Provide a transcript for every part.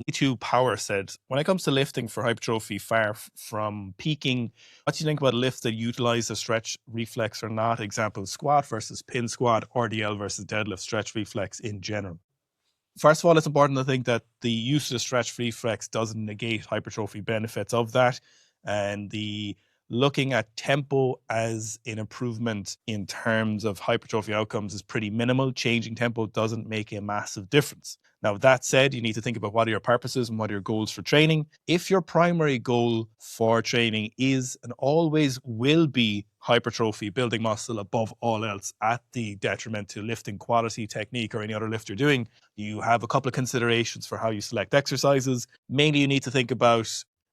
E2 Power said, when it comes to lifting for hypertrophy, far from peaking, what do you think about lifts that utilize the stretch reflex or not? Example, squat versus pin squat, RDL versus deadlift stretch reflex in general. First of all, it's important to think that the use of the stretch reflex doesn't negate hypertrophy benefits of that. And the looking at tempo as an improvement in terms of hypertrophy outcomes is pretty minimal. Changing tempo doesn't make a massive difference. Now, that said, you need to think about what are your purposes and what are your goals for training. If your primary goal for training is and always will be hypertrophy, building muscle above all else at the detriment to lifting quality, technique, or any other lift you're doing, you have a couple of considerations for how you select exercises. Mainly, you need to think about,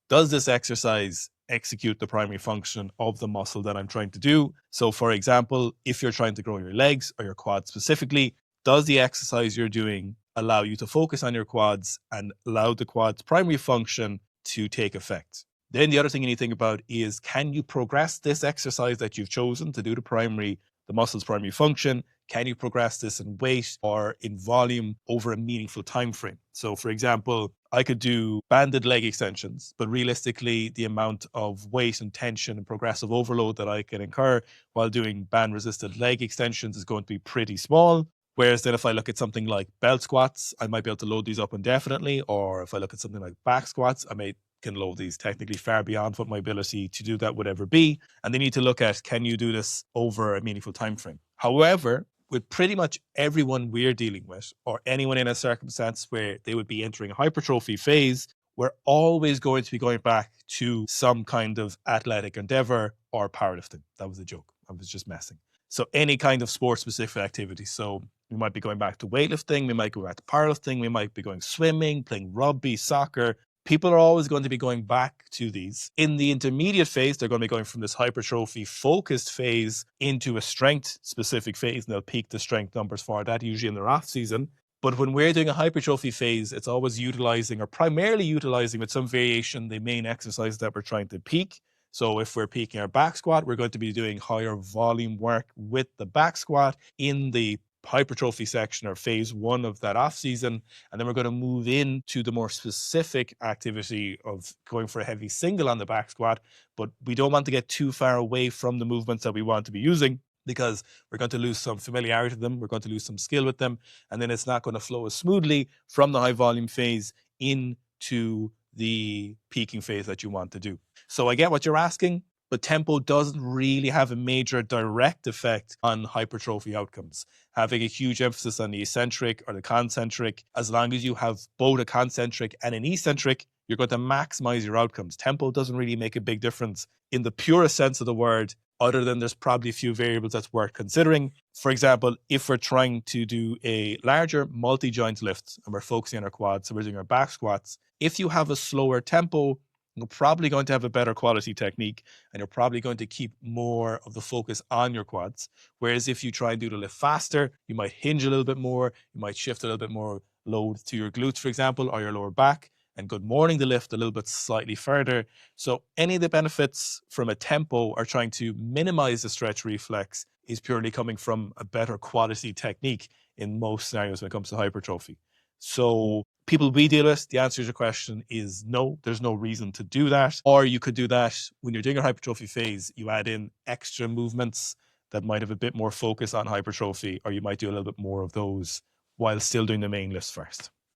does this exercise execute the primary function of the muscle that I'm trying to do? So, for example, if you're trying to grow your legs or your quads specifically, does the exercise you're doing allow you to focus on your quads and allow the quads' primary function to take effect? Then the other thing you need to think about is, can you progress this exercise that you've chosen to do the muscle's primary function? Can you progress this in weight or in volume over a meaningful time frame? So, for example, I could do banded leg extensions, but realistically, the amount of weight and tension and progressive overload that I can incur while doing band resisted leg extensions is going to be pretty small. Whereas then if I look at something like belt squats, I might be able to load these up indefinitely. Or if I look at something like back squats, can load these technically far beyond what my ability to do that would ever be. And they need to look at, can you do this over a meaningful time frame? However, with pretty much everyone we're dealing with, or anyone in a circumstance where they would be entering a hypertrophy phase, we're always going to be going back to some kind of athletic endeavor or powerlifting. That was a joke. I was just messing. So any kind of sport specific activity. So we might be going back to weightlifting, we might go back to powerlifting, we might be going swimming, playing rugby, soccer. People are always going to be going back to these. In the intermediate phase, they're going to be going from this hypertrophy focused phase into a strength specific phase, and they'll peak the strength numbers for that, usually in their off season. But when we're doing a hypertrophy phase, it's always utilizing, or primarily utilizing with some variation, the main exercise that we're trying to peak. So if we're peaking our back squat, we're going to be doing higher volume work with the back squat in the hypertrophy section or phase one of that off season. And then we're going to move into the more specific activity of going for a heavy single on the back squat. But we don't want to get too far away from the movements that we want to be using, because we're going to lose some familiarity with them. We're going to lose some skill with them. And then it's not going to flow as smoothly from the high volume phase into the peaking phase that you want to do. So I get what you're asking, but tempo doesn't really have a major direct effect on hypertrophy outcomes. Having a huge emphasis on the eccentric or the concentric, as long as you have both a concentric and an eccentric, you're going to maximize your outcomes. Tempo doesn't really make a big difference in the purest sense of the word, other than there's probably a few variables that's worth considering. For example, if we're trying to do a larger multi-joint lift and we're focusing on our quads, so we're doing our back squats, if you have a slower tempo, you're probably going to have a better quality technique, and you're probably going to keep more of the focus on your quads. Whereas if you try and do the lift faster, you might hinge a little bit more, you might shift a little bit more load to your glutes, for example, or your lower back, and good morning the lift a little bit slightly further. So any of the benefits from a tempo are trying to minimize the stretch reflex is purely coming from a better quality technique in most scenarios when it comes to hypertrophy. So people we deal with, the answer to your question is no, there's no reason to do that. Or you could do that when you're doing a hypertrophy phase, you add in extra movements that might have a bit more focus on hypertrophy, or you might do a little bit more of those while still doing the main lifts first.